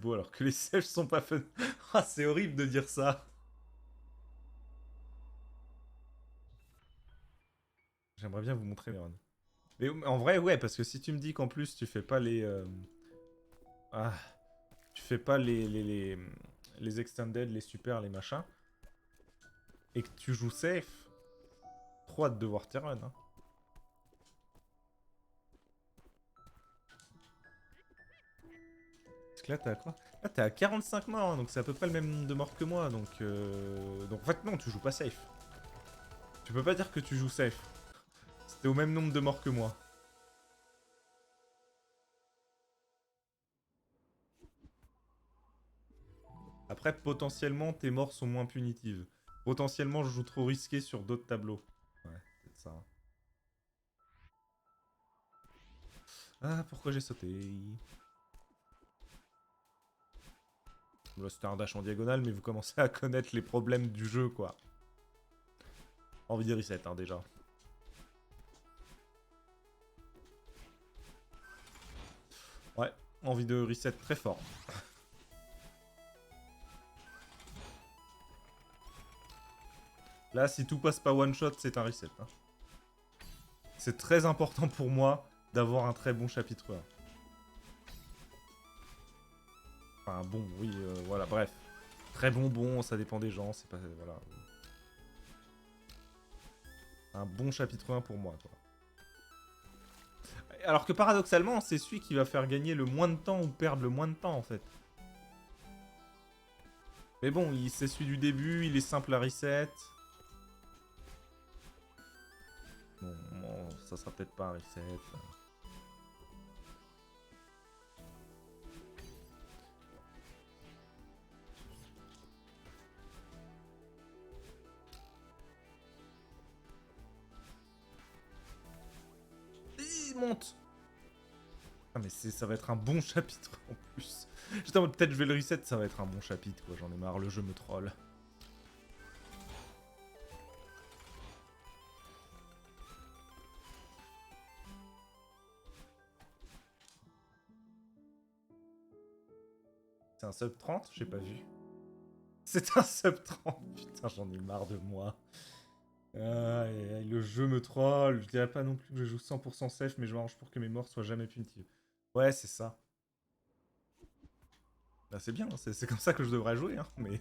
beau alors que les sèches sont pas fun. Ah, c'est horrible de dire ça. J'aimerais bien vous montrer mes runs. Mais en vrai, ouais, parce que si tu me dis qu'en plus tu fais pas les... Ah, tu fais pas les extended, les super, les machins, et que tu joues safe, trop hâte de voir tes runs, hein. Parce que là, t'es à quoi? Là, t'es à 45 morts, hein, donc c'est à peu près le même nombre de morts que moi, donc en fait, non, tu joues pas safe. Tu peux pas dire que tu joues safe. C'était au même nombre de morts que moi. Après, potentiellement, tes morts sont moins punitives. Potentiellement, je joue trop risqué sur d'autres tableaux. Ouais, peut-être ça, hein. Ah, pourquoi j'ai sauté? Là, c'était un dash en diagonale, mais vous commencez à connaître les problèmes du jeu, quoi. Envie de reset, hein, déjà. Ouais, envie de reset très fort. Là, si tout passe pas one shot, c'est un reset, hein. C'est très important pour moi d'avoir un très bon chapitre 1. Enfin, bon, oui, voilà, bref. Très bon, ça dépend des gens, c'est pas... Voilà. Un bon chapitre 1 pour moi, quoi. Alors que paradoxalement, c'est celui qui va faire gagner le moins de temps ou perdre le moins de temps, en fait. Mais bon, c'est celui du début, il est simple à reset. Bon, ça sera peut-être pas un reset. Il monte. Ah mais ça va être un bon chapitre en plus. J'étais en mode peut-être je vais le reset, ça va être un bon chapitre quoi, j'en ai marre, le jeu me troll. C'est un sub 30? J'ai pas vu. C'est un sub 30, putain j'en ai marre de moi. Aïe, le jeu me troll, je dirais pas non plus que je joue 100% safe, mais je m'arrange pour que mes morts soient jamais punitives. Ouais, c'est ça. Bah c'est bien, c'est comme ça que je devrais jouer, hein, mais...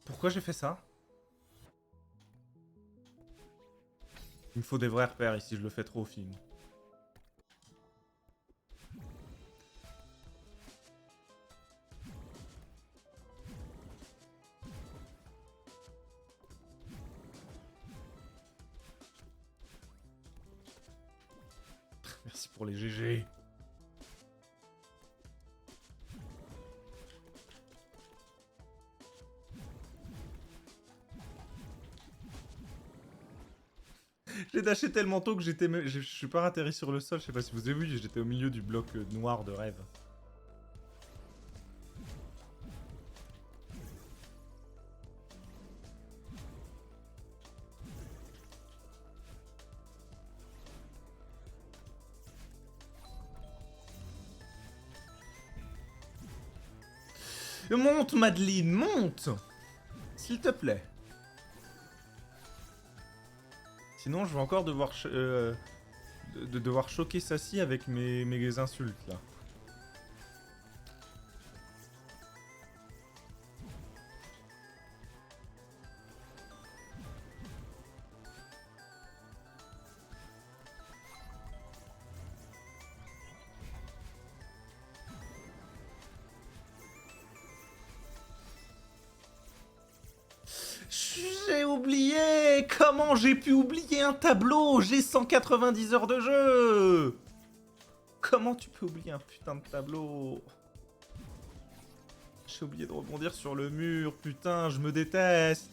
Pourquoi j'ai fait ça? Il me faut des vrais repères ici, je le fais trop au film. Merci pour les GG. J'ai dashé tellement tôt que je suis pas atterri sur le sol, je sais pas si vous avez vu, j'étais au milieu du bloc noir de rêve. Monte, Madeline, monte! S'il te plaît. Sinon, je vais encore devoir, devoir choquer Sassy avec mes insultes, là. J'ai oublié! Comment j'ai pu oublier un tableau? J'ai 190 heures de jeu! Comment tu peux oublier un putain de tableau? Je j'ai oublié de rebondir sur le mur, putain, je me déteste.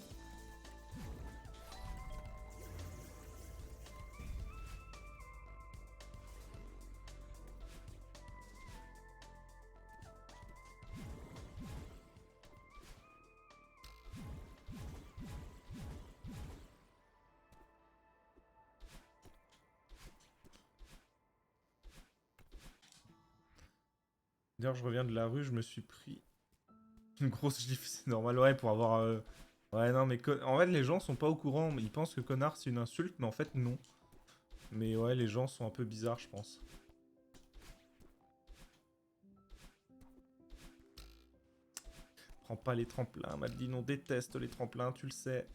D'ailleurs, je reviens de la rue, je me suis pris une grosse gifle, c'est normal, ouais, pour avoir... Ouais, non, mais en fait, les gens sont pas au courant, ils pensent que connard c'est une insulte, mais en fait, non. Mais ouais, les gens sont un peu bizarres, je pense. Prends pas les tremplins, Madeline, on déteste les tremplins, tu le sais.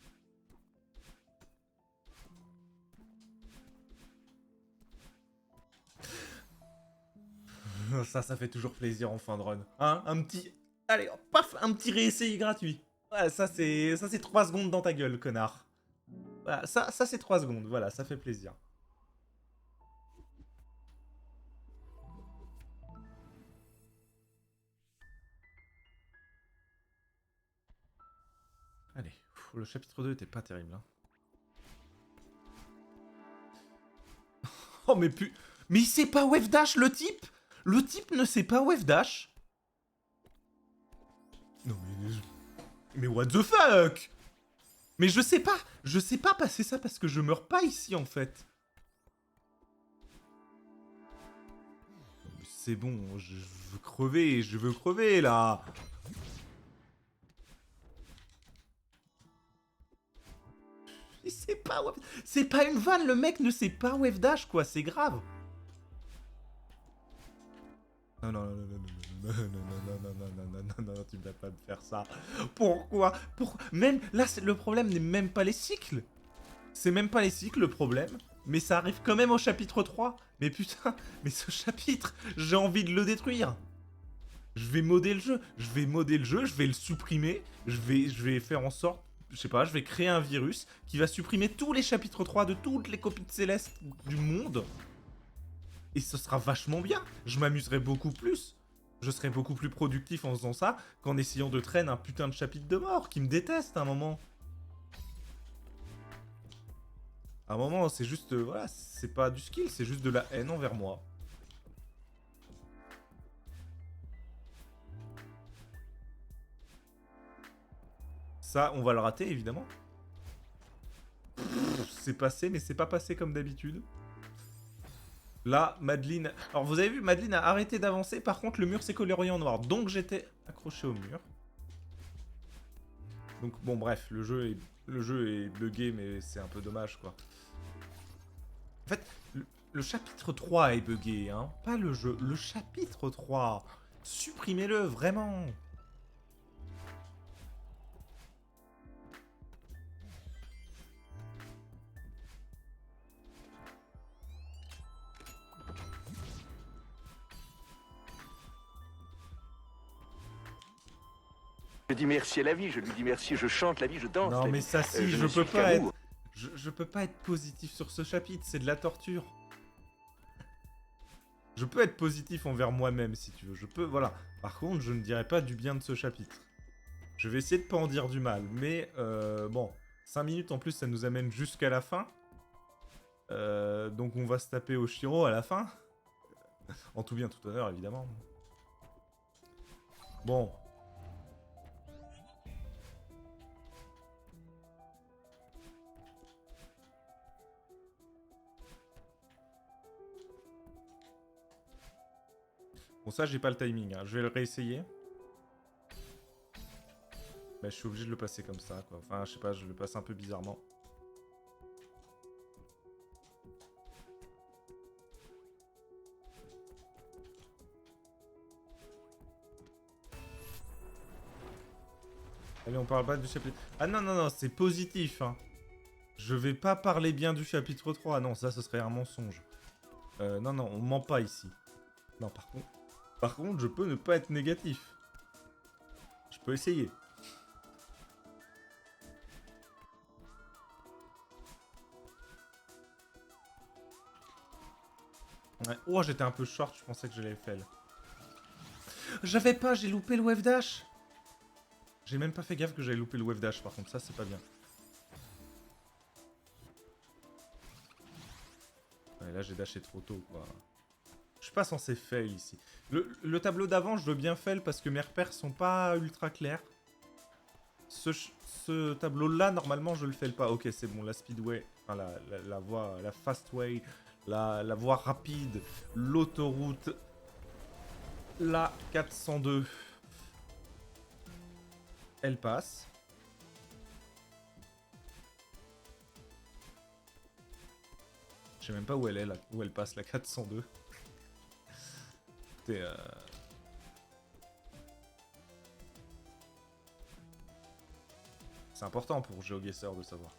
Ça fait toujours plaisir en fin de run. Hein, un petit... Allez, paf, un petit réessai gratuit. Ouais, ça c'est 3 secondes dans ta gueule, connard. Voilà, ça c'est 3 secondes, voilà, ça fait plaisir. Allez, le chapitre 2 était pas terrible. Hein. Oh mais mais il sait pas wave dash, le type. Le type ne sait pas wave dash. Non mais... Mais what the fuck. Mais je sais pas passer ça parce que je meurs pas ici en fait. C'est bon, je veux crever là. Il sait pas wave... C'est pas une vanne, le mec ne sait pas wave dash quoi, c'est grave. Non, non, non, non, non, non, non, non, non, non, non, non, non, tu vas pas me faire ça. Pourquoi? Même là, le problème n'est même pas les cycles. C'est même pas les cycles le problème. Mais ça arrive quand même au chapitre 3. Mais putain, mais ce chapitre, j'ai envie de le détruire. Je vais modder le jeu. Je vais le supprimer. Je vais faire en sorte, je sais pas, je vais créer un virus qui va supprimer tous les chapitres 3 de toutes les copies de Céleste du monde. Et ce sera vachement bien. Je m'amuserai beaucoup plus. Je serai beaucoup plus productif en faisant ça qu'en essayant de traîner un putain de chapitre de mort qui me déteste à un moment. À un moment, c'est juste... voilà, c'est pas du skill, c'est juste de la haine envers moi. Ça, on va le rater, évidemment. C'est passé, mais c'est pas passé comme d'habitude. Là, Madeline... Alors, vous avez vu, Madeline a arrêté d'avancer. Par contre, le mur s'est colorié en noir. Donc, j'étais accroché au mur. Donc, bon, bref, le jeu est buggé, mais c'est un peu dommage, quoi. En fait, le chapitre 3 est buggé, hein. Pas le jeu. Le chapitre 3. Supprimez-le, vraiment. Je dis merci à la vie, je lui dis merci, je chante la vie, je danse. Non, mais ça, si, je ne peux suis pas qu'amour. être... Je peux pas être positif sur ce chapitre, c'est de la torture. Je peux être positif envers moi-même, si tu veux. Je peux, voilà. Par contre, je ne dirai pas du bien de ce chapitre. Je vais essayer de pas en dire du mal, mais bon, 5 minutes en plus, ça nous amène jusqu'à la fin. Donc on va se taper au Shiro à la fin. En tout bien, tout honneur, évidemment. Bon. Bon, ça, j'ai pas le timing, hein. Je vais le réessayer. Bah, je suis obligé de le passer comme ça, quoi. Enfin, je sais pas, je le passe un peu bizarrement. Allez, on parle pas du chapitre... Ah non, non, non, c'est positif, hein. Je vais pas parler bien du chapitre 3. Non, ça, ce serait un mensonge. Non, non, on ment pas ici. Non, par contre, je peux ne pas être négatif. Je peux essayer. Ouais. Oh, j'étais un peu short, je pensais que j'allais le faire. J'avais pas, j'ai loupé le wave dash. J'ai même pas fait gaffe que j'avais loupé le wave dash, par contre, ça c'est pas bien. Ouais, là j'ai dashé trop tôt, quoi. Je suis pas censé fail ici. Le tableau d'avant, je veux bien fail parce que mes repères sont pas ultra clairs. Ce tableau-là, normalement, je le fail pas. Ok, c'est bon, la speedway, enfin la voie, la fastway, la voie rapide, l'autoroute, la 402. Elle passe. Je sais même pas où elle est, là, où elle passe, la 402. Écoutez, c'est important pour GeoGuessr de savoir.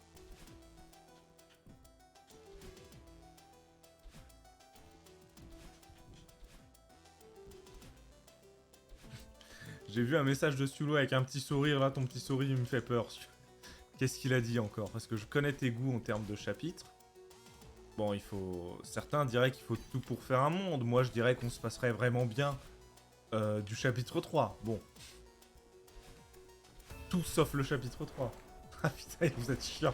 J'ai vu un message de Sulo avec un petit sourire, là, ton petit sourire, il me fait peur. Qu'est-ce qu'il a dit encore? Parce que je connais tes goûts en termes de chapitres. Bon, il faut... Certains diraient qu'il faut tout pour faire un monde. Moi, je dirais qu'on se passerait vraiment bien du chapitre 3. Bon. Tout sauf le chapitre 3. Ah putain, vous êtes chiant.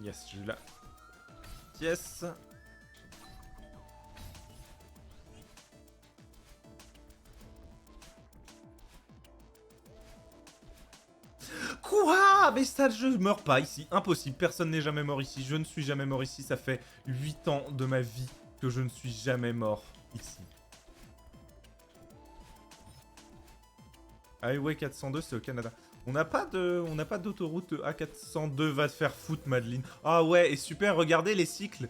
Yes, j'ai eu la... Yes. Quoi? Mais ça, je meurs pas ici. Impossible, personne n'est jamais mort ici. Je ne suis jamais mort ici. Ça fait 8 ans de ma vie que je ne suis jamais mort ici. Highway 402, c'est au Canada. On n'a pas d'autoroute A402, va te faire foutre, Madeline. Ah ouais, et super, regardez les cycles.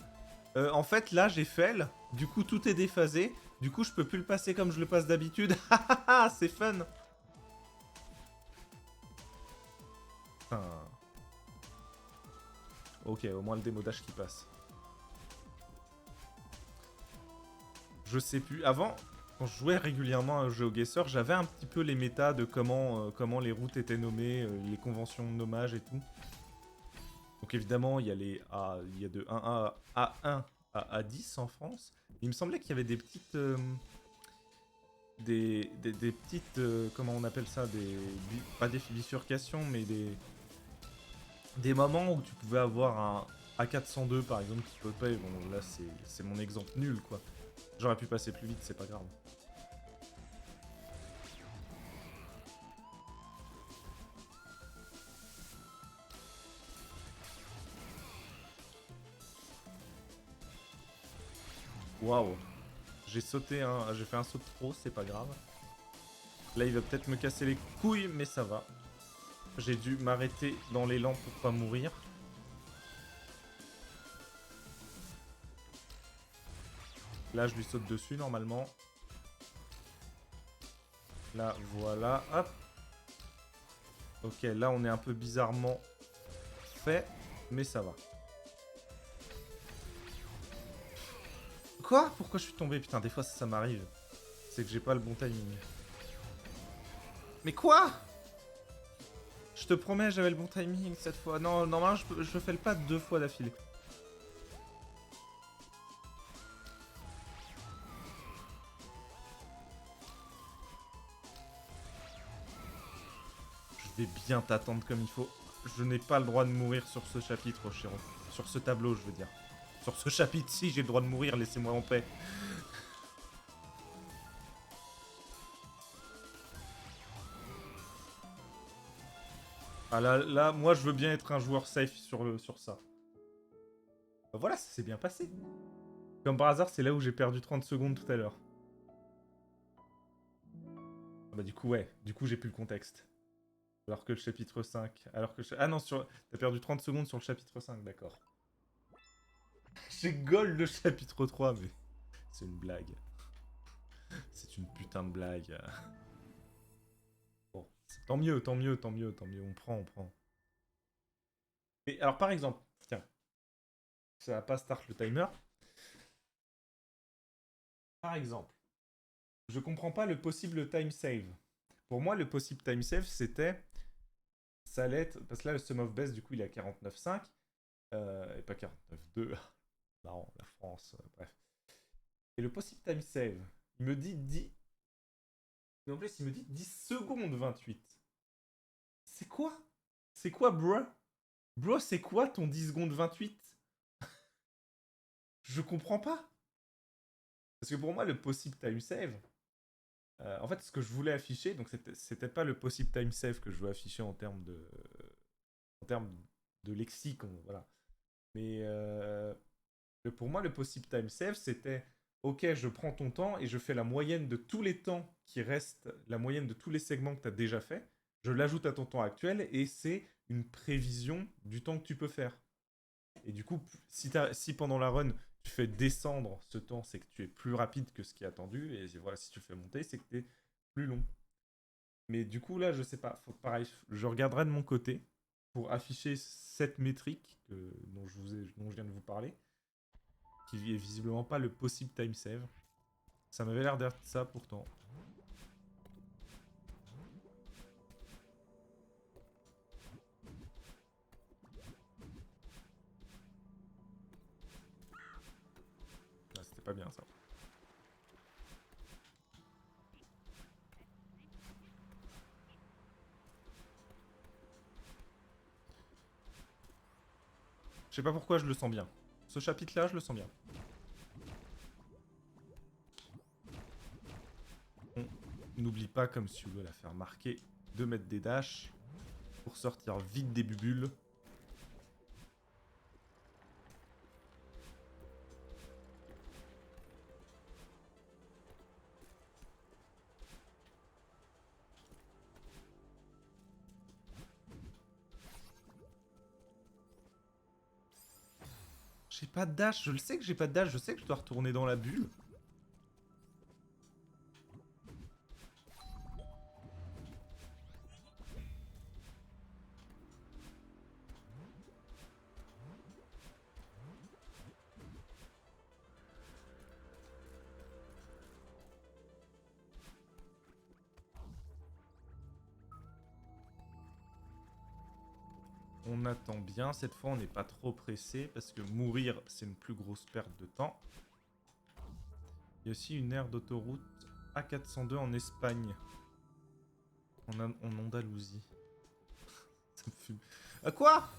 En fait, là, j'ai fail. Du coup, tout est déphasé. Du coup, je peux plus le passer comme je le passe d'habitude. C'est fun. Putain. Ok, au moins le démodage qui passe. Je sais plus. Avant, quand je jouais régulièrement à GeoGuessr, j'avais un petit peu les méta de comment les routes étaient nommées, les conventions de nommage et tout. Donc évidemment, il y a il y a de 1A à A1 à A10 en France. Il me semblait qu'il y avait des petites... des petites... comment on appelle ça, pas des bifurcations, mais des moments où tu pouvais avoir un A402 par exemple qui popait. Bon là c'est mon exemple nul quoi. J'aurais pu passer plus vite, c'est pas grave. Waouh. J'ai fait un saut de trop, c'est pas grave. Là il va peut-être me casser les couilles, mais ça va. J'ai dû m'arrêter dans l'élan pour pas mourir. Là je lui saute dessus normalement. Là voilà, hop. Ok, là on est un peu bizarrement fait, mais ça va. Quoi? Pourquoi je suis tombé? Putain, des fois ça m'arrive. C'est que j'ai pas le bon timing. Mais quoi? Je te promets, j'avais le bon timing cette fois. Non, normalement, je fais le pas 2 fois d'affilée. Je vais bien t'attendre comme il faut. Je n'ai pas le droit de mourir sur ce chapitre, Chéron. Sur ce tableau, je veux dire. Sur ce chapitre-ci, j'ai le droit de mourir, laissez-moi en paix. Ah là, moi, je veux bien être un joueur safe sur ça. Bah voilà, ça s'est bien passé. Comme par hasard, c'est là où j'ai perdu 30 secondes tout à l'heure. Ah bah du coup, ouais. Du coup, j'ai plus le contexte. Alors que le chapitre 5... Alors que... Ah non, t'as perdu 30 secondes sur le chapitre 5, d'accord. J'ai goal le chapitre 3, mais... C'est une blague. C'est une putain de blague. Bon, tant mieux, tant mieux, tant mieux, tant mieux. On prend, on prend. Et alors, par exemple, tiens, ça va pas start le timer. Par exemple, Je comprends pas le possible time save. Pour moi, le possible time save, c'était... Ça allait être... Parce que là, le sum of best, du coup, il est à 49,5. Et pas 49,2. Non, la France, bref. Et le possible time save, il me dit 10... Mais en plus, il me dit 10 secondes 28. C'est quoi? C'est quoi, bro? Bro, c'est quoi ton 10 secondes 28? Je comprends pas. Parce que pour moi, le possible time save... en fait, ce que je voulais afficher, donc c'était pas le possible time save que je veux afficher en termes de lexique, voilà. Mais pour moi, le possible time save, c'était ok, je prends ton temps et je fais la moyenne de tous les temps qui restent, la moyenne de tous les segments que tu as déjà fait. Je l'ajoute à ton temps actuel et c'est une prévision du temps que tu peux faire. Et du coup, si pendant la run, tu fais descendre ce temps, c'est que tu es plus rapide que ce qui est attendu. Et voilà, si tu le fais monter, c'est que tu es plus long. Mais du coup, là, je sais pas. Pareil, je regarderai de mon côté pour afficher cette métrique dont je viens de vous parler, qui est visiblement pas le possible time save. Ça m'avait l'air d'être ça pourtant. Ah, c'était pas bien ça. Je sais pas pourquoi je le sens bien. Ce chapitre-là, je le sens bien. On n'oublie pas, comme si tu veux la faire marquer, de mettre des dashs pour sortir vite des bubules. J'ai pas de dash, je le sais que j'ai pas de dash, je sais que je dois retourner dans la bulle. On attend bien, cette fois on n'est pas trop pressé parce que mourir c'est une plus grosse perte de temps. Il y a aussi une aire d'autoroute A402 en Espagne. En Andalousie. Ça me fume. Ah quoi?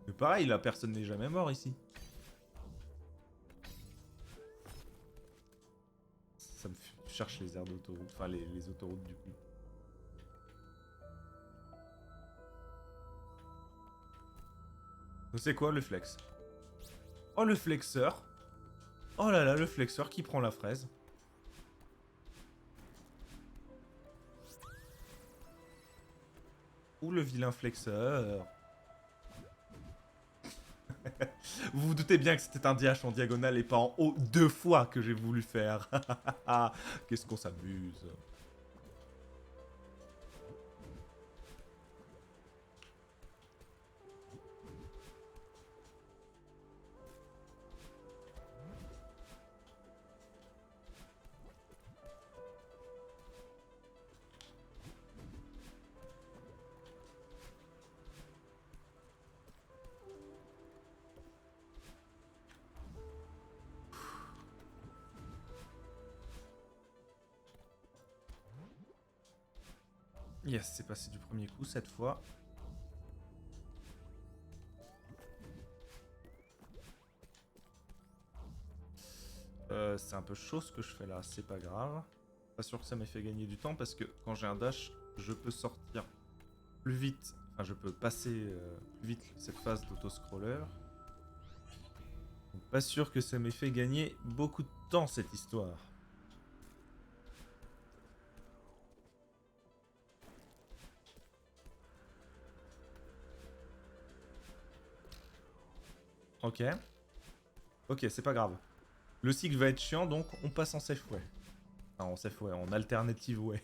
Mais pareil, là personne n'est jamais mort ici. Ça me fume. Je cherche les aires d'autoroute, enfin les autoroutes du coup. C'est quoi le flex? Oh le flexeur. Oh là là, le flexeur qui prend la fraise. Ou le vilain flexeur. Vous vous doutez bien que c'était un DH en diagonale et pas en haut 2 fois que j'ai voulu faire. Qu'est-ce qu'on s'amuse. Yes, c'est passé du premier coup cette fois. C'est un peu chaud ce que je fais là, c'est pas grave. Pas sûr que ça m'ait fait gagner du temps parce que quand j'ai un dash, je peux sortir plus vite. Enfin, je peux passer plus vite cette phase d'autoscroller. Donc, pas sûr que ça m'ait fait gagner beaucoup de temps cette histoire. Ok. Ok, c'est pas grave. Le cycle va être chiant, donc on passe en safe way. Enfin, en safe way, en alternative way.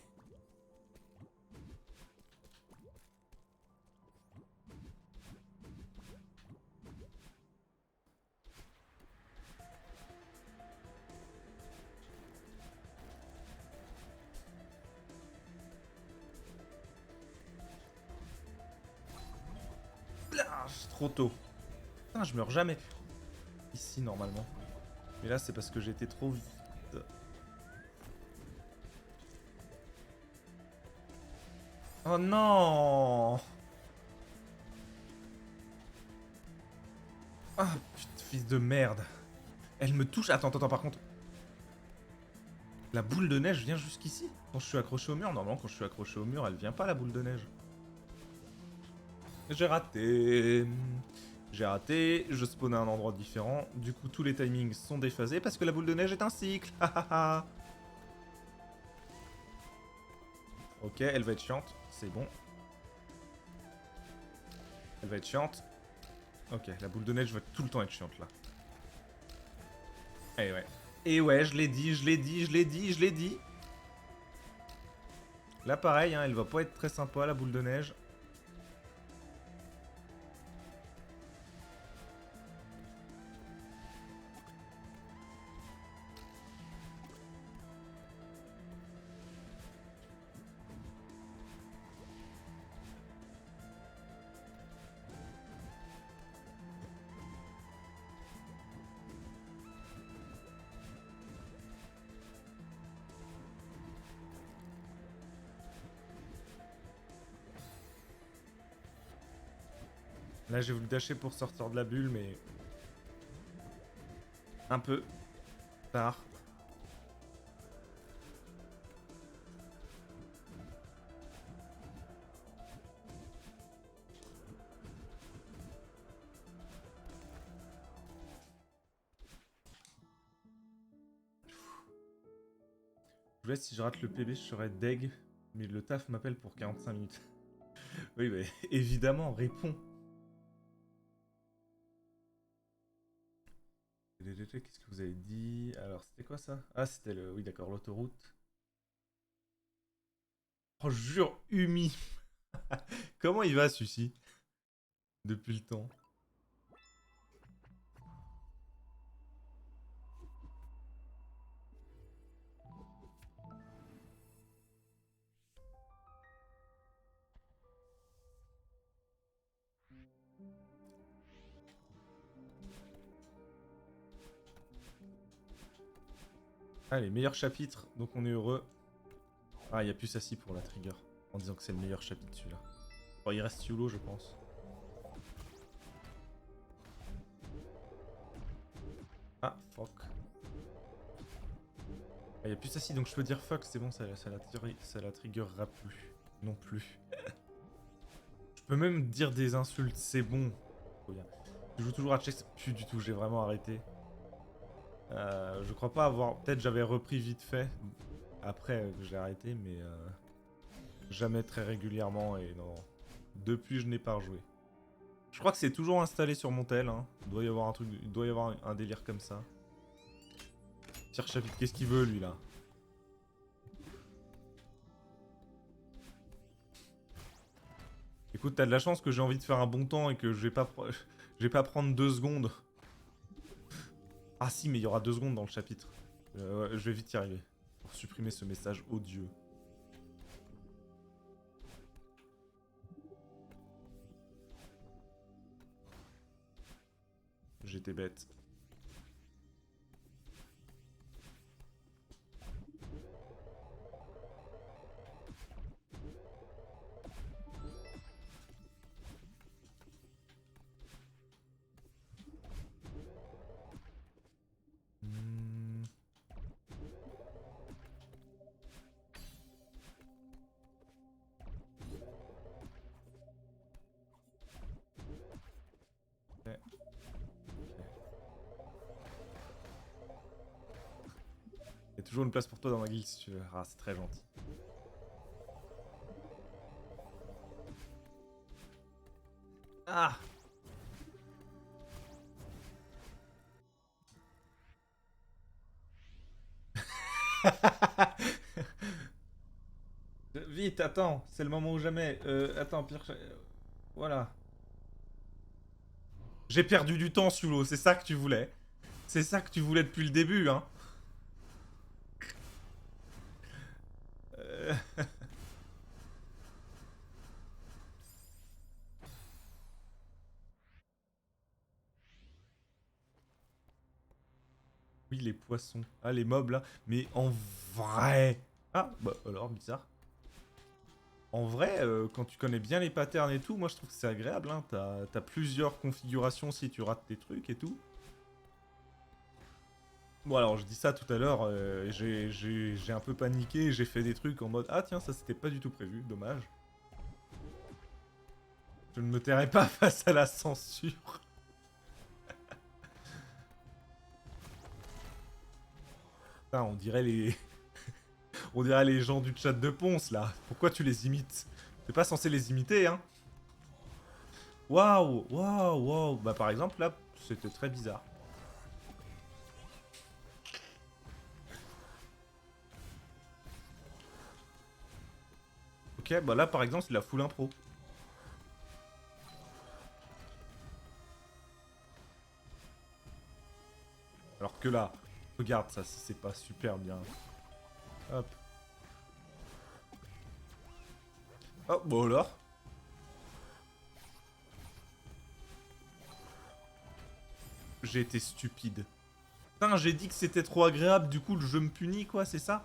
trop tôt. Putain, je meurs jamais. Ici, normalement. Mais là, c'est parce que j'ai été trop vite. Oh non! Ah, putain, fils de merde. Elle me touche. Attends, attends, par contre. La boule de neige vient jusqu'ici? Quand je suis accroché au mur? Normalement, quand je suis accroché au mur, elle vient pas, la boule de neige. J'ai raté. J'ai raté. Je spawn à un endroit différent. Du coup, tous les timings sont déphasés parce que la boule de neige est un cycle. Ok, elle va être chiante. C'est bon. Elle va être chiante. Ok, la boule de neige va tout le temps être chiante, là. Et ouais. Et ouais, je l'ai dit, je l'ai dit, je l'ai dit, je l'ai dit. Là, pareil, hein, elle va pas être très sympa, la boule de neige. Là, j'ai voulu dasher pour sortir de la bulle, mais... un peu tard. Je sais si je rate le PB, je serais deg, mais le taf m'appelle pour 45 minutes. Oui, mais évidemment, réponds. Qu'est-ce que vous avez dit? Alors, c'était quoi ça? Ah, c'était le... oui, d'accord, l'autoroute. Oh, jure, Umi. Comment il va, celui-ci? Depuis le temps. Ah, les meilleurs chapitres, donc on est heureux. Ah, il y a plus assis pour la trigger, en disant que c'est le meilleur chapitre, celui-là. Bon, il reste Yulo, je pense. Ah, fuck. Ah, il y a plus assis, donc je peux dire fuck, c'est bon, ça la triggerera plus. Non plus. Je peux même dire des insultes, c'est bon. Trop bien. Je joue toujours à chess. Plus du tout, j'ai vraiment arrêté. Je crois pas avoir... Peut-être j'avais repris vite fait. Après que j'ai arrêté, mais... jamais très régulièrement, et non. Depuis, je n'ai pas rejoué. Je crois que c'est toujours installé sur mon tel, hein. Il doit y avoir un truc... Il doit y avoir un délire comme ça. Tire chapitre, qu'est-ce qu'il veut, lui, là? Écoute, t'as de la chance que j'ai envie de faire un bon temps et que je vais pas, je vais pas prendre 2 secondes. Ah si, mais il y aura 2 secondes dans le chapitre. Je vais vite y arriver. Pour supprimer ce message odieux. J'étais bête. Hmm. Ok. Il y a toujours une place pour toi dans ma guilde si tu veux. Ah, c'est très gentil. Ah! Vite, attends, c'est le moment ou jamais. Attends, pire... voilà. J'ai perdu du temps, Sulo, c'est ça que tu voulais. C'est ça que tu voulais depuis le début, hein. Euh, les poissons. Ah, les mobs là. Mais en vrai... Ah, bah alors, bizarre. En vrai, quand tu connais bien les patterns et tout, moi je trouve que c'est agréable. Hein. T'as plusieurs configurations si tu rates tes trucs et tout. Bon alors je dis ça tout à l'heure, j'ai un peu paniqué, j'ai fait des trucs en mode ah tiens ça c'était pas du tout prévu, dommage. Je ne me tairai pas face à la censure. Putain, on dirait les... on dirait les gens du chat de Ponce là. Pourquoi tu les imites? T'es pas censé les imiter hein. Waouh, waouh, waouh. Bah par exemple là, c'était très bizarre. Ok, bah là par exemple c'est de la full impro. Alors que là, regarde ça, si c'est pas super bien. Hop. Oh, bon alors. J'ai été stupide. Putain, j'ai dit que c'était trop agréable, du coup le jeu me punit quoi, c'est ça?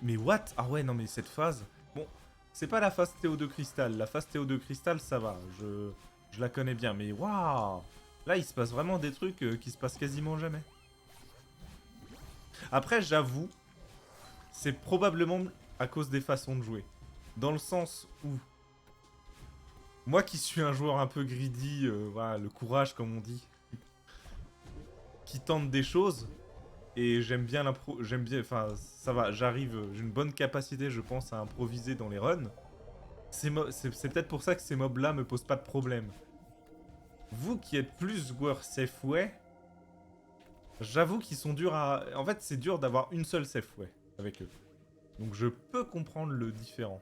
Mais what? Ah ouais, non mais cette phase... Bon, c'est pas la phase Théo de Cristal. La phase Théo de Cristal, ça va. Je la connais bien, mais waouh! Là, il se passe vraiment des trucs qui se passent quasiment jamais. Après, j'avoue, c'est probablement à cause des façons de jouer. Dans le sens où... Moi qui suis un joueur un peu greedy, voilà, le courage comme on dit, qui tente des choses, et j'aime bien l'impro... J'aime bien... Enfin, ça va, j'arrive... J'ai une bonne capacité, je pense, à improviser dans les runs. C'est peut-être pour ça que ces mobs-là me posent pas de problème. Vous qui êtes plus joueur safe way, j'avoue qu'ils sont durs à... En fait, c'est dur d'avoir une seule safe way avec eux. Donc je peux comprendre le différent.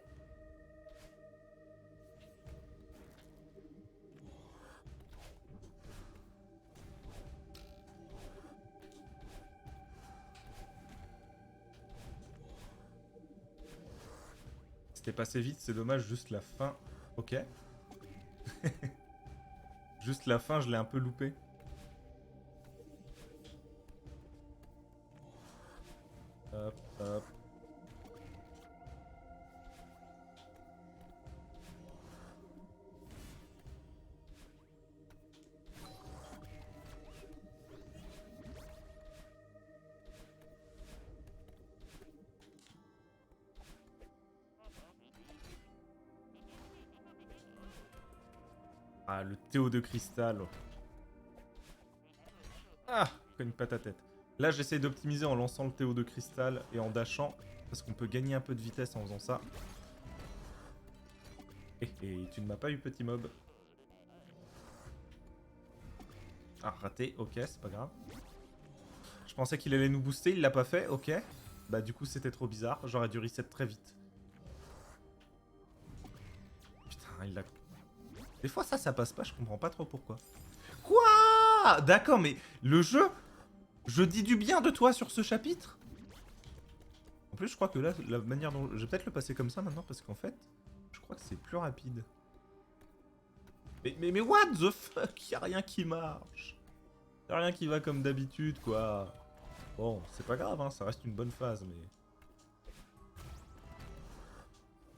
C'était passé vite, c'est dommage, juste la fin... Ok. Juste la fin, je l'ai un peu loupé. Hop, hop. Ah, le Théo de cristal. Ah, cogne pas ta tête. Là, j'essaie d'optimiser en lançant le Théo de cristal et en dashant, parce qu'on peut gagner un peu de vitesse en faisant ça. Et tu ne m'as pas eu, petit mob. Ah, raté, ok, c'est pas grave. Je pensais qu'il allait nous booster, il l'a pas fait, ok. Bah du coup, c'était trop bizarre, j'aurais dû reset très vite. Putain, il l'a... Des fois, ça passe pas, je comprends pas trop pourquoi. Quoi? D'accord, mais le jeu... Je dis du bien de toi sur ce chapitre. En plus, je crois que là, la manière dont... Je vais peut-être le passer comme ça maintenant, parce qu'en fait, je crois que c'est plus rapide. Mais what the fuck? Y'a rien qui marche. Y'a rien qui va comme d'habitude, quoi. Bon, c'est pas grave, hein, ça reste une bonne phase, mais...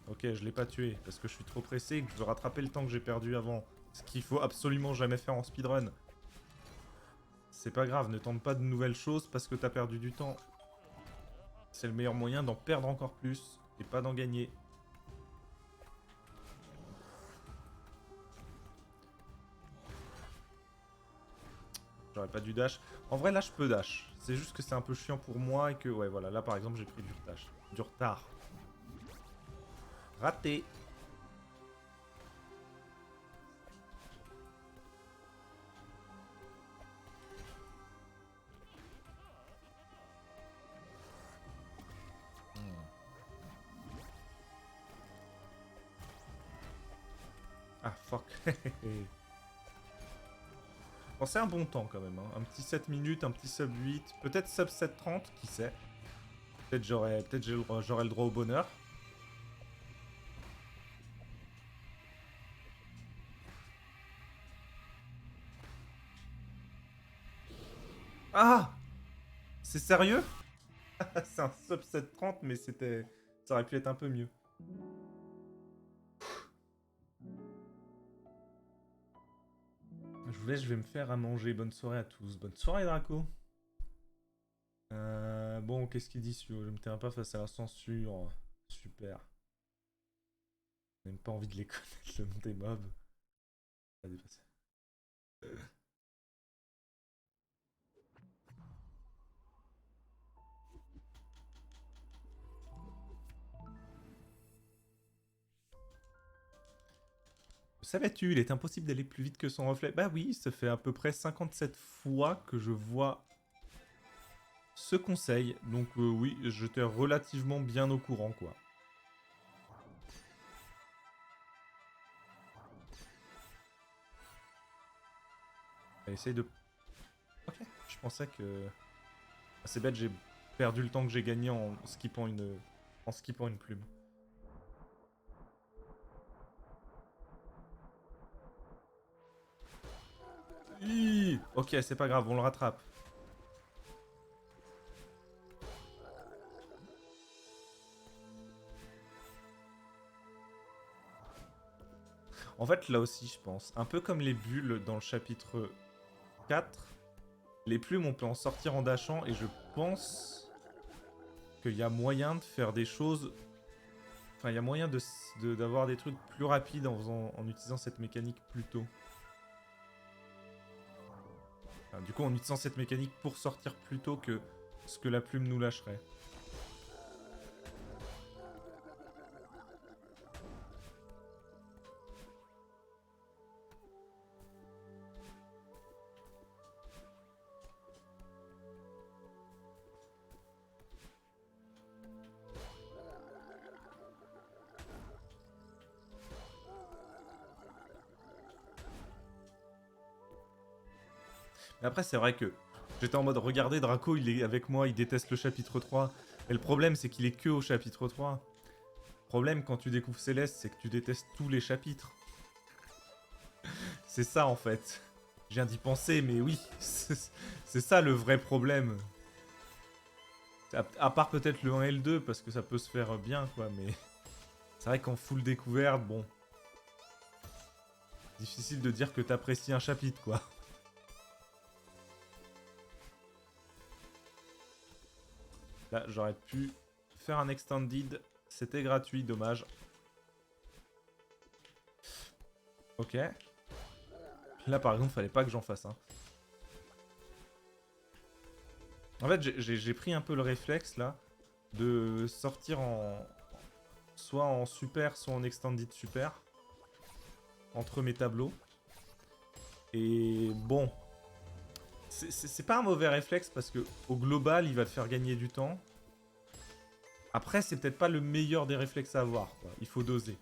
Ok, je l'ai pas tué, parce que je suis trop pressé et que je veux rattraper le temps que j'ai perdu avant. Ce qu'il faut absolument jamais faire en speedrun. C'est pas grave, ne tente pas de nouvelles choses parce que t'as perdu du temps. C'est le meilleur moyen d'en perdre encore plus, et pas d'en gagner. J'aurais pas dû dash. En vrai, là, je peux dash. C'est juste que c'est un peu chiant pour moi et que... Ouais, voilà, là, par exemple, j'ai pris du dash. Du retard. Raté. Ah, fuck. Bon, c'est un bon temps, quand même. Hein. Un petit 7 minutes, un petit sub 8. Peut-être sub 7:30, qui sait. Peut-être j'aurai le droit au bonheur. Ah! C'est sérieux? C'est un subset 30, mais c'était... Ça aurait pu être un peu mieux. Je vais me faire à manger. Bonne soirée à tous. Bonne soirée, Draco. Bon, qu'est-ce qu'il dit sur... Je me tiens pas face à la censure. Super. J'ai même pas envie de les connaître, le nom des mobs. Ça a dépassé. Savais-tu, il est impossible d'aller plus vite que son reflet. Bah oui, ça fait à peu près 57 fois que je vois ce conseil. Donc oui, j'étais relativement bien au courant, quoi. Essaye de... Ok, je pensais que... Ah, c'est bête, j'ai perdu le temps que j'ai gagné en skippant une plume. Ok, c'est pas grave, on le rattrape. En fait, là aussi, je pense, un peu comme les bulles dans le chapitre 4, les plumes, on peut en sortir en dashant, et je pense qu'il y a moyen de faire des choses... Enfin, il y a moyen d'avoir des trucs plus rapides en utilisant cette mécanique plus tôt. Enfin, du coup, en utilisant cette mécanique pour sortir plus tôt que ce que la plume nous lâcherait. Mais après, c'est vrai que j'étais en mode, regardez, Draco, il est avec moi, il déteste le chapitre 3. Et le problème, c'est qu'il est que au chapitre 3. Le problème, quand tu découvres Céleste, c'est que tu détestes tous les chapitres. C'est ça, en fait. Je viens d'y penser, mais oui, c'est ça le vrai problème. À part peut-être le 1 et le 2, parce que ça peut se faire bien, quoi, mais... C'est vrai qu'en full découverte, bon... Difficile de dire que t'apprécies un chapitre, quoi. Là, j'aurais pu faire un extended. C'était gratuit, dommage. Ok. Là, par exemple, fallait pas que j'en fasse un. En fait, j'ai pris un peu le réflexe, là, de sortir en... soit en super, soit en extended super. Entre mes tableaux. Et bon... C'est pas un mauvais réflexe, parce que au global, il va te faire gagner du temps. Après, c'est peut-être pas le meilleur des réflexes à avoir, quoi. Il faut doser.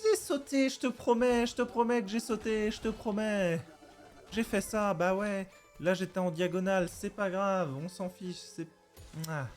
J'ai sauté, je te promets que j'ai sauté, je te promets. J'ai fait ça, bah ouais. Là, j'étais en diagonale, c'est pas grave, on s'en fiche, c'est... Ah.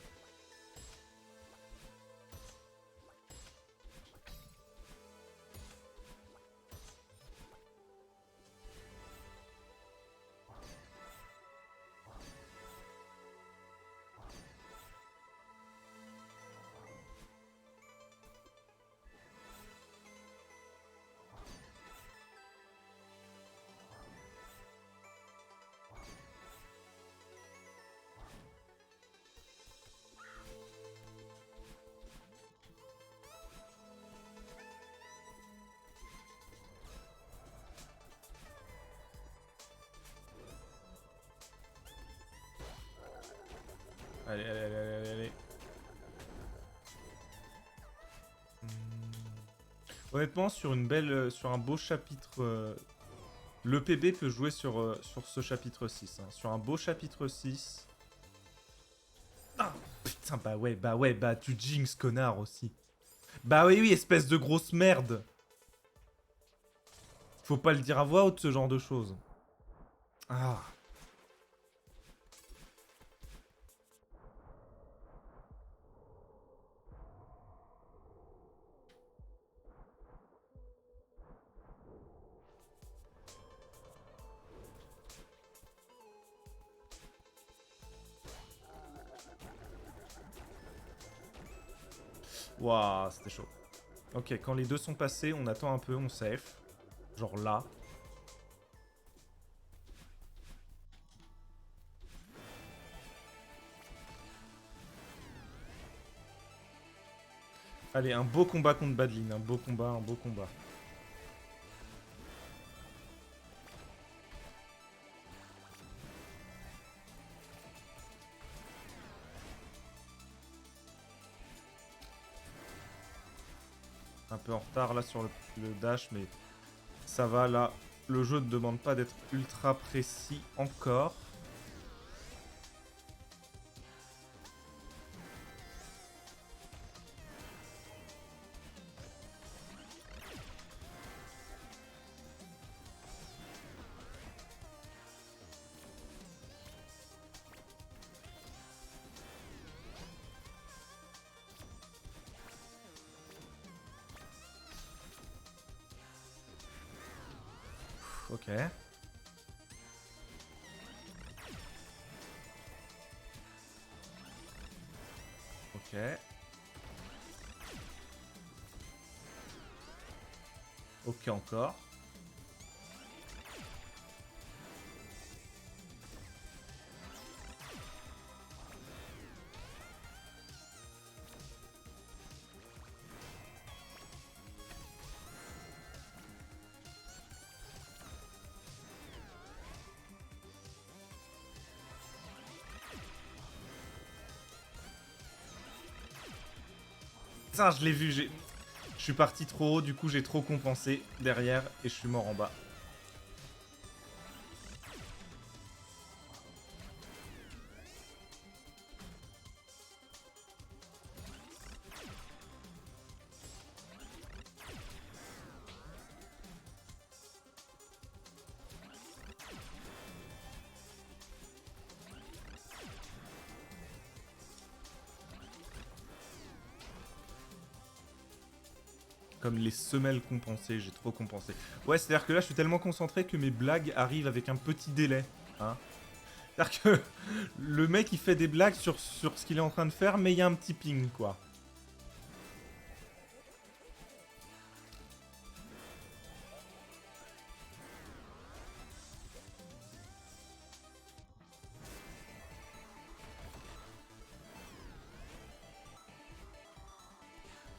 Allez, allez, allez, allez, allez. Honnêtement, sur une belle, sur un beau chapitre, le PB peut jouer sur ce chapitre 6. Hein. Sur un beau chapitre 6. Ah, putain, bah ouais, bah tu jinx, connard, aussi. Bah oui, oui, espèce de grosse merde. Faut pas le dire à voix haute, ce genre de choses. Ah. Waouh, c'était chaud. Ok, quand les deux sont passés, on attend un peu, on safe. Genre là. Allez, un beau combat contre Badlin. Un beau combat, un beau combat. Un peu en retard là sur le dash, mais ça va là. Le jeu ne demande pas d'être ultra précis encore. Ok. Ok. Ok encore. Putain, je l'ai vu, je suis parti trop haut, du coup j'ai trop compensé derrière et je suis mort en bas. Comme les semelles compensées, j'ai trop compensé. Ouais, c'est-à-dire que là, je suis tellement concentré que mes blagues arrivent avec un petit délai. Hein. C'est-à-dire que le mec, il fait des blagues sur ce qu'il est en train de faire, mais il y a un petit ping, quoi.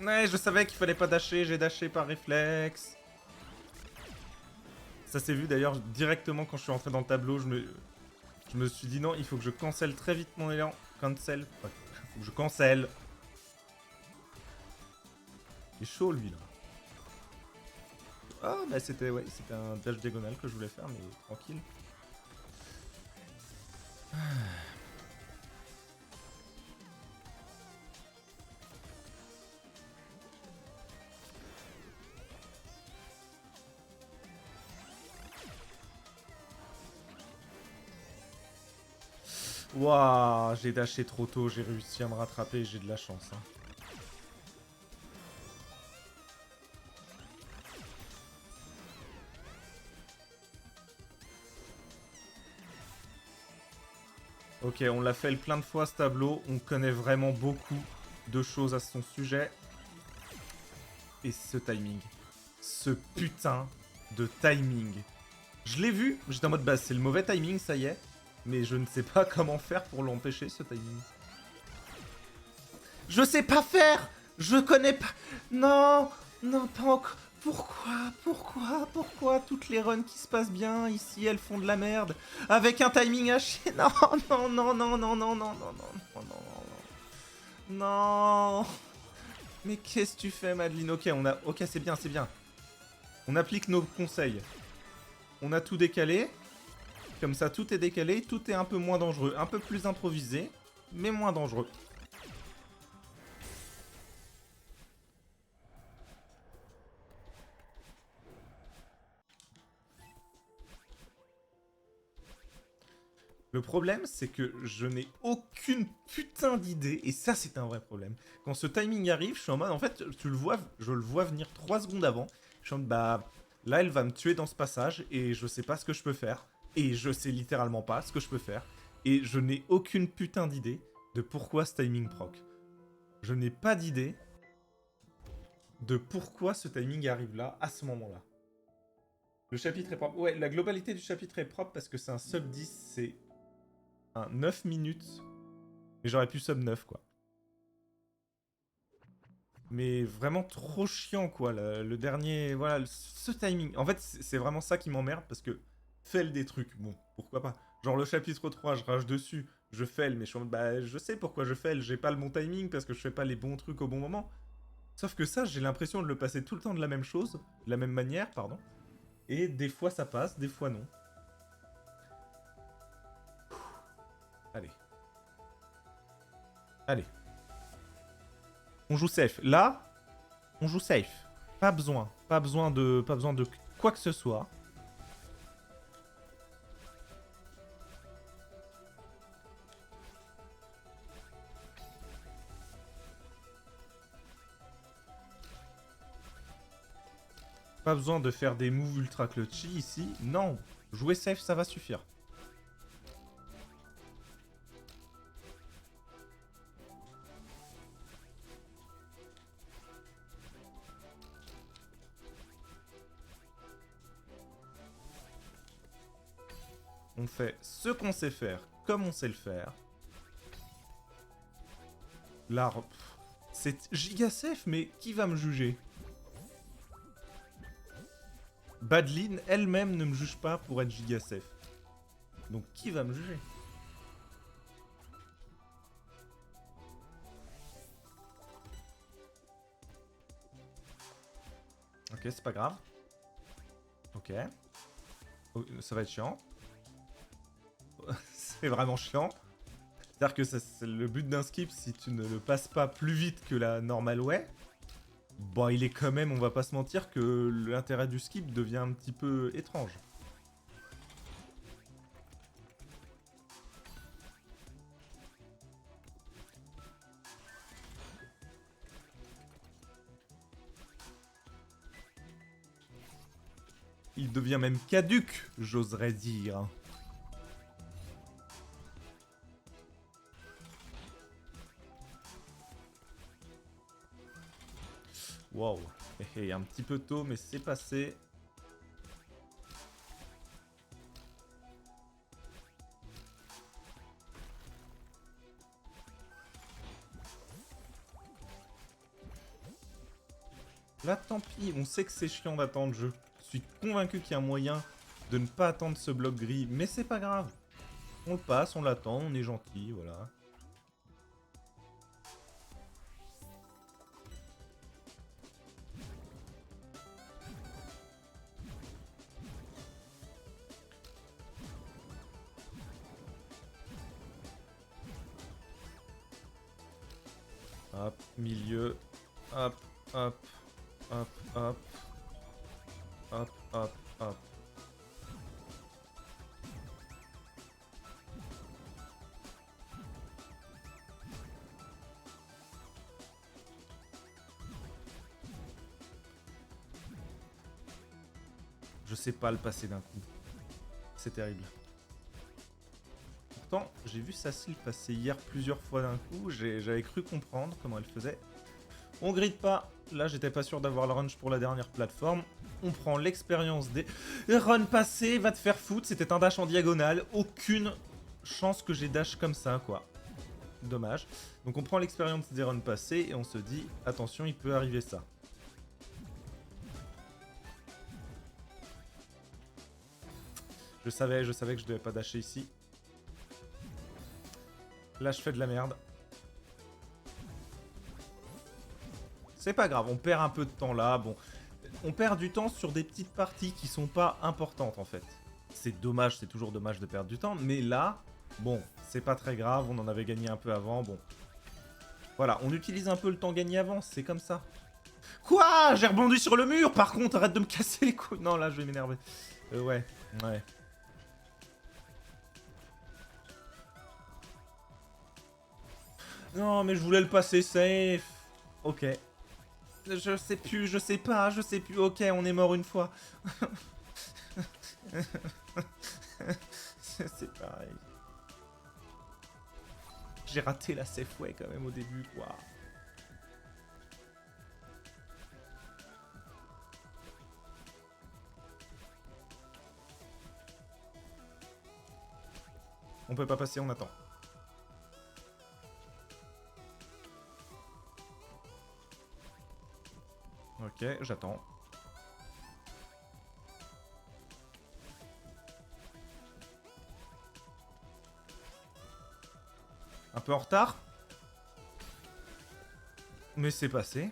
Ouais, je savais qu'il fallait pas dasher, j'ai dashé par réflexe. Ça s'est vu d'ailleurs directement quand je suis rentré dans le tableau, je me suis dit non, il faut que je cancelle très vite mon élan. Cancel. Ouais, faut que je cancelle. Il est chaud lui là. Ah bah c'était c'était un dash diagonal que je voulais faire mais tranquille. Waouh, j'ai dashé trop tôt, j'ai réussi à me rattraper, j'ai de la chance. Hein. Ok, on l'a fait plein de fois ce tableau, on connaît vraiment beaucoup de choses à son sujet. Et ce timing. Ce putain de timing. Je l'ai vu, j'étais en mode bah c'est le mauvais timing, ça y est. Mais je ne sais pas comment faire pour l'empêcher ce timing. Je sais pas faire. Je connais pas. Non, non, pas encore. Pourquoi toutes les runs qui se passent bien ici, elles font de la merde avec un timing à chier. Non, non, non, non, non, non, non, non, non, non, non, non. Non. Mais qu'est-ce que tu fais, Madeline? Ok, ok, c'est bien, c'est bien. On applique nos conseils. On a tout décalé. Comme ça, tout est décalé, tout est un peu moins dangereux. Un peu plus improvisé, mais moins dangereux. Le problème, c'est que je n'ai aucune putain d'idée, et ça, c'est un vrai problème. Quand ce timing arrive, je suis en mode, en fait, je le vois venir 3 secondes avant. Je suis en mode, bah, là, elle va me tuer dans ce passage, et je sais pas ce que je peux faire. Et je sais littéralement pas ce que je peux faire. Et je n'ai aucune putain d'idée de pourquoi ce timing proc. Je n'ai pas d'idée. de pourquoi ce timing arrive là, à ce moment-là. Le chapitre est propre. Ouais, la globalité du chapitre est propre parce que c'est un sub 10, c'est un 9 minutes. Mais j'aurais pu sub 9, quoi. Mais vraiment trop chiant, quoi. Le dernier... Voilà, ce timing. En fait, c'est vraiment ça qui m'emmerde parce que... Fail des trucs, bon, pourquoi pas. Genre le chapitre 3, je rage dessus, je fail, mais je suis en mode, bah, je sais pourquoi je fail, j'ai pas le bon timing parce que je fais pas les bons trucs au bon moment. Sauf que ça, j'ai l'impression de le passer tout le temps de la même chose, de la même manière, pardon. Et des fois ça passe, des fois non. Allez. Allez. On joue safe. Là, on joue safe. Pas besoin. Pas besoin de quoi que ce soit. Pas besoin de faire des moves ultra clutchy ici. Non. Jouer safe, ça va suffire. On fait ce qu'on sait faire, comme on sait le faire. Là, c'est giga safe, mais qui va me juger? Badlin elle-même ne me juge pas pour être giga safe. Donc qui va me juger? Ok, c'est pas grave. Ok. Oh, ça va être chiant. C'est vraiment chiant. C'est-à-dire que c'est le but d'un skip, si tu ne le passes pas plus vite que la normale way, bon, il est quand même, on va pas se mentir, que l'intérêt du skip devient un petit peu étrange. Il devient même caduque, j'oserais dire. Wow. Un petit peu tôt, mais c'est passé. Là, tant pis, on sait que c'est chiant d'attendre. Je suis convaincu qu'il y a un moyen de ne pas attendre ce bloc gris, mais c'est pas grave. On le passe, on l'attend, on est gentil, voilà. Hop, milieu. Hop, hop, hop, hop. Hop, hop, hop. Je sais pas le passer d'un coup. C'est terrible. Pourtant, j'ai vu Sassi le passer hier plusieurs fois d'un coup. J'avais cru comprendre comment elle faisait. On grid pas. Là, j'étais pas sûr d'avoir le range pour la dernière plateforme. On prend l'expérience des runs passés. Va te faire foutre. C'était un dash en diagonale. Aucune chance que j'ai dash comme ça, quoi. Dommage. Donc on prend l'expérience des runs passés et on se dit, attention, il peut arriver ça. Je savais que je devais pas dasher ici. Là, je fais de la merde. C'est pas grave, on perd un peu de temps là. Bon, on perd du temps sur des petites parties qui sont pas importantes en fait. C'est dommage, c'est toujours dommage de perdre du temps. Mais là, bon, c'est pas très grave. On en avait gagné un peu avant. Bon, voilà, on utilise un peu le temps gagné avant. C'est comme ça. Quoi? J'ai rebondi sur le mur. Par contre, arrête de me casser les couilles. Non, là, je vais m'énerver. Ouais. Non, mais je voulais le passer safe. Ok. Je sais plus, je sais pas, je sais plus. Ok, on est mort une fois. C'est pareil. J'ai raté la safe way quand même au début, quoi. On peut pas passer, on attend. Ok, j'attends. Un peu en retard. Mais c'est passé.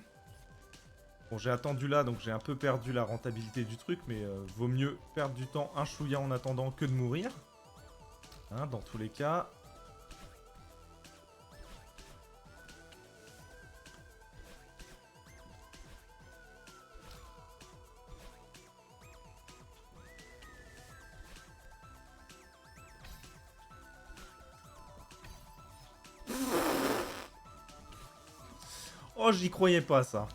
Bon, j'ai attendu là, donc j'ai un peu perdu la rentabilité du truc, mais vaut mieux perdre du temps un chouïa en attendant que de mourir. Hein, dans tous les cas. Oh, j'y croyais pas, ça.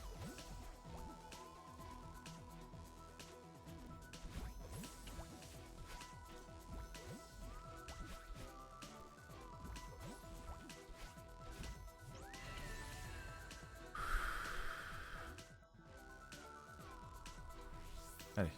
Allez.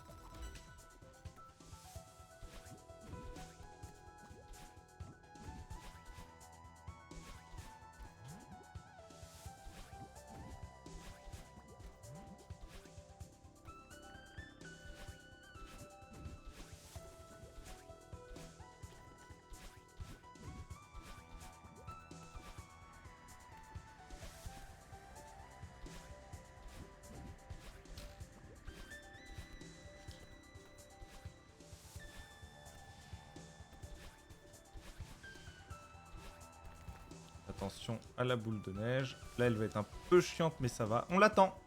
Attention à la boule de neige. Là, elle va être un peu chiante, mais ça va. On l'attend.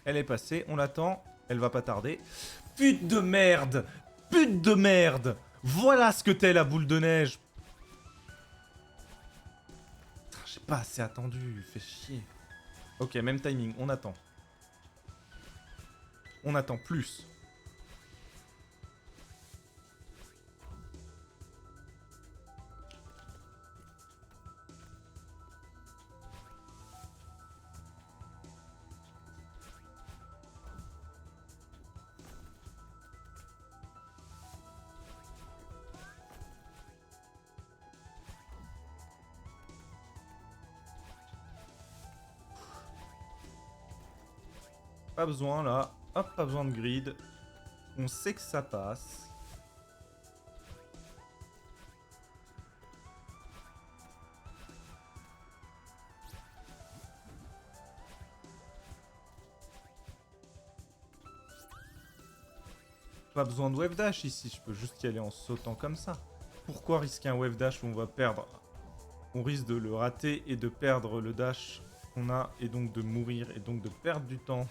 Elle est passée, on l'attend. Elle va pas tarder. Pute de merde! Pute de merde! Voilà ce que t'es, la boule de neige! J'ai pas assez attendu, fait chier. Ok, même timing, on attend. On attend plus. Pas besoin là. Hop, pas besoin de grid. On sait que ça passe. Pas besoin de wave dash ici, je peux juste y aller en sautant comme ça. Pourquoi risquer un wave dash où on va perdre? On risque de le rater et de perdre le dash qu'on a et donc de mourir et donc de perdre du temps.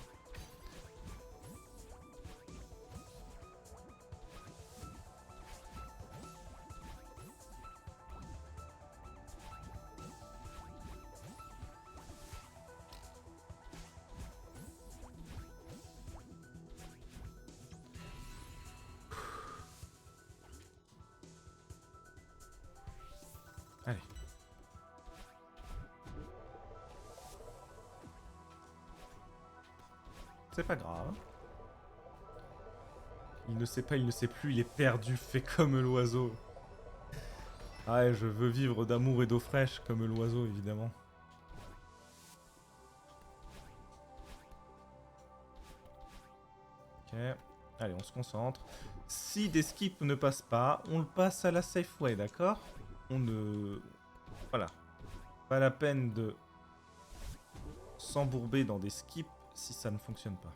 Allez. C'est pas grave. Il ne sait pas, il ne sait plus, il est perdu, fait comme l'oiseau. Ah ouais, je veux vivre d'amour et d'eau fraîche comme l'oiseau, évidemment. Ok. Allez, on se concentre. Si des skips ne passent pas, on le passe à la safe way, d'accord? On ne... Voilà. Pas la peine de s'embourber dans des skips si ça ne fonctionne pas.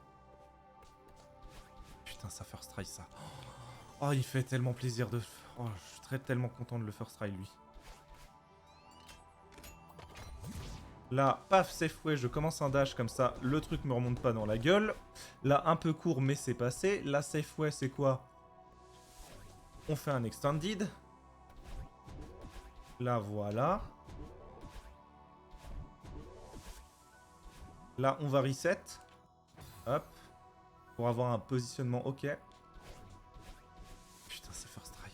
Putain, ça first try, ça. Oh, il fait tellement plaisir de... Oh, je suis tellement content de le first try, lui. Là, paf, safe way, je commence un dash comme ça, le truc me remonte pas dans la gueule. Là, un peu court, mais c'est passé. Là, safe way, c'est quoi? On fait un extended. Là, voilà. Là, on va reset. Hop. Pour avoir un positionnement ok. Putain, c'est first try.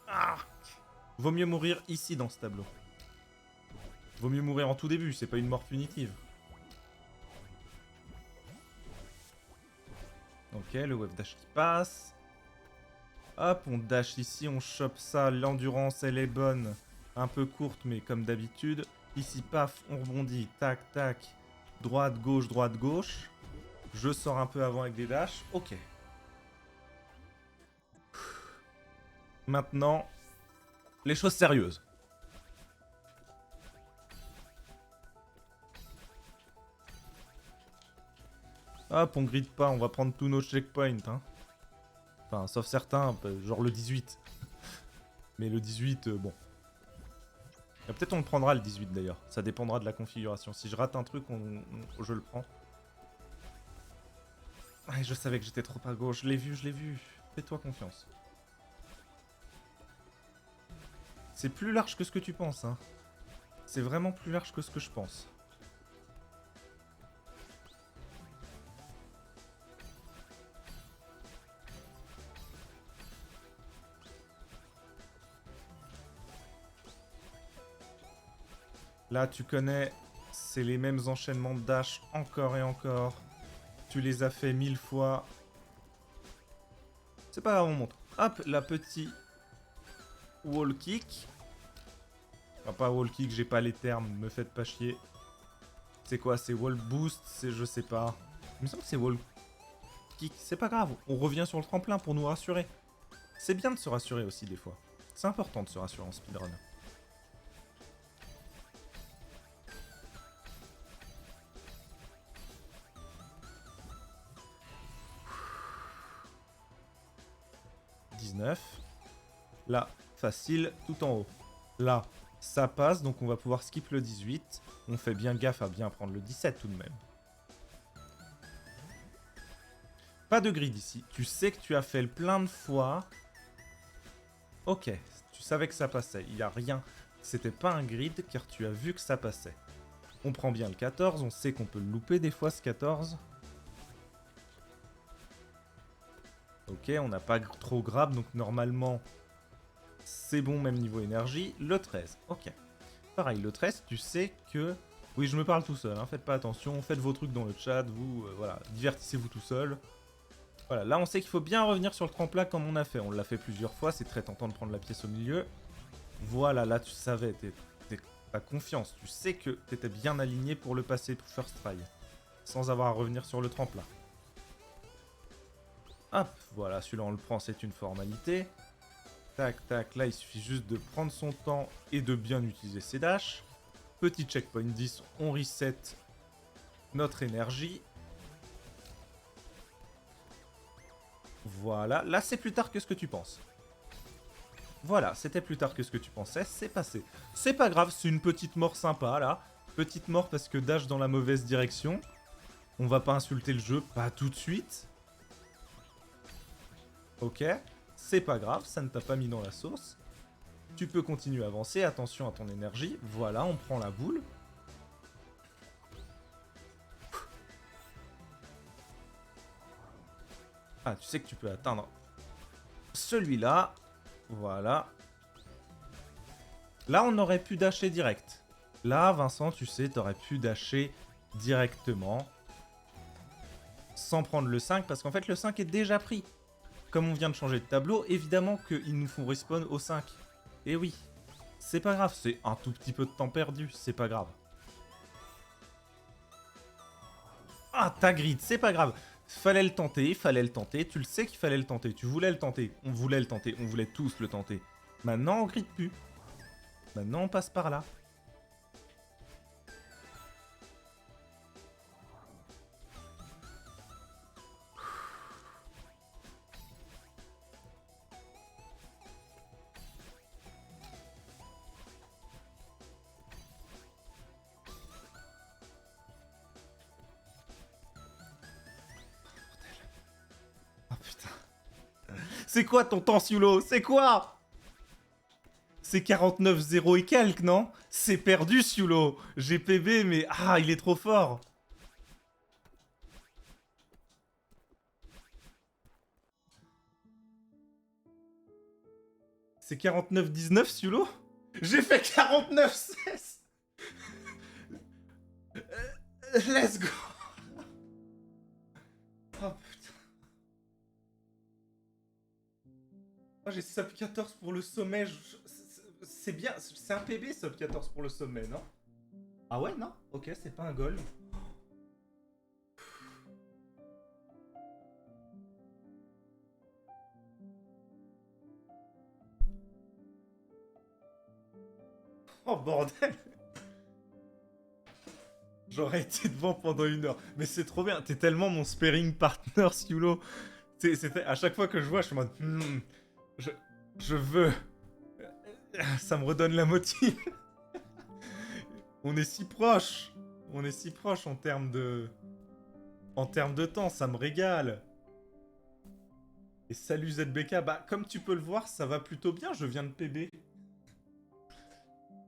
Ah! Vaut mieux mourir ici dans ce tableau. Vaut mieux mourir en tout début, c'est pas une mort punitive. Ok, le wave dash qui passe. Hop, on dash ici, on chope ça. L'endurance, elle est bonne. Un peu courte, mais comme d'habitude. Ici, paf, on rebondit. Tac, tac. Droite, gauche, droite, gauche. Je sors un peu avant avec des dashs. Ok. Maintenant, les choses sérieuses. Hop, on grid pas, on va prendre tous nos checkpoints. Hein. Enfin, sauf certains, genre le 18. Mais le 18, bon. Peut-être on le prendra le 18 d'ailleurs. Ça dépendra de la configuration. Si je rate un truc, je le prends. Ouais, je savais que j'étais trop à gauche. Je l'ai vu, je l'ai vu. Fais-toi confiance. C'est plus large que ce que tu penses, hein. C'est vraiment plus large que ce que je pense. Là, tu connais, c'est les mêmes enchaînements de dash encore et encore. Tu les as fait 1000 fois. C'est pas grave, on monte. Hop, la petite wall kick. Enfin, pas wall kick, j'ai pas les termes, me faites pas chier. C'est quoi? C'est wall boost? C'est je sais pas. Il me semble que c'est wall kick. C'est pas grave, on revient sur le tremplin pour nous rassurer. C'est bien de se rassurer aussi des fois. C'est important de se rassurer en speedrun. Là, facile, tout en haut. Là, ça passe, donc on va pouvoir skip le 18. On fait bien gaffe à bien prendre le 17 tout de même. Pas de grid ici. Tu sais que tu as fait le plein de fois. Ok, tu savais que ça passait. Il n'y a rien. C'était pas un grid car tu as vu que ça passait. On prend bien le 14. On sait qu'on peut le louper des fois ce 14. Ok, on n'a pas trop grab, donc normalement, c'est bon, même niveau énergie. Le 13, ok. Pareil, le 13, tu sais que... Oui, je me parle tout seul, hein, faites pas attention, faites vos trucs dans le chat, vous, voilà, divertissez-vous tout seul. Voilà, là on sait qu'il faut bien revenir sur le tremplin comme on a fait. On l'a fait plusieurs fois, c'est très tentant de prendre la pièce au milieu. Voilà, là tu savais, t'as confiance, tu sais que t'étais bien aligné pour le passer pour first try. Sans avoir à revenir sur le tremplin. Hop, voilà, celui-là on le prend, c'est une formalité. Tac, tac, là il suffit juste de prendre son temps et de bien utiliser ses dashs. Petit checkpoint 10, on reset notre énergie. Voilà, là c'est plus tard que ce que tu penses. Voilà, c'était plus tard que ce que tu pensais, c'est passé. C'est pas grave, c'est une petite mort sympa là. Petite mort parce que dash dans la mauvaise direction. On va pas insulter le jeu, pas tout de suite. Ok, c'est pas grave, ça ne t'a pas mis dans la sauce. Tu peux continuer à avancer, attention à ton énergie. Voilà, on prend la boule. Ah, tu sais que tu peux atteindre celui-là. Voilà. Là, on aurait pu dasher direct. Là, Vincent, tu sais, t'aurais pu dasher directement. Sans prendre le 5, parce qu'en fait, le 5 est déjà pris. Comme on vient de changer de tableau, évidemment qu'ils nous font respawn au 5. Et oui, c'est pas grave, c'est un tout petit peu de temps perdu, c'est pas grave. Ah, ta grid, c'est pas grave. Fallait le tenter, tu le sais qu'il fallait le tenter, tu voulais le tenter, on voulait le tenter, on voulait tous le tenter. Maintenant, on grid plus. Maintenant, on passe par là. Oh putain. C'est quoi ton temps, Siulo? C'est quoi? C'est 49-0 et quelques, non? C'est perdu, Siulo. GPB, mais... Ah, il est trop fort. C'est 49-19, Siulo? J'ai fait 49-16. Let's go. Oh putain. Moi j'ai sub 14 pour le sommet. C'est bien. C'est un PB sub 14 pour le sommet, non? Ah ouais, non? Ok, c'est pas un goal. Oh bordel. J'aurais été devant pendant 1 heure. Mais c'est trop bien. T'es tellement mon sparring partner, Siulo. C'était à chaque fois que je vois, je suis en mode... je veux... Ça me redonne la motive. On est si proche. On est si proche en termes de... En termes de temps, ça me régale. Et salut ZBK. Bah, comme tu peux le voir, ça va plutôt bien. Je viens de PB.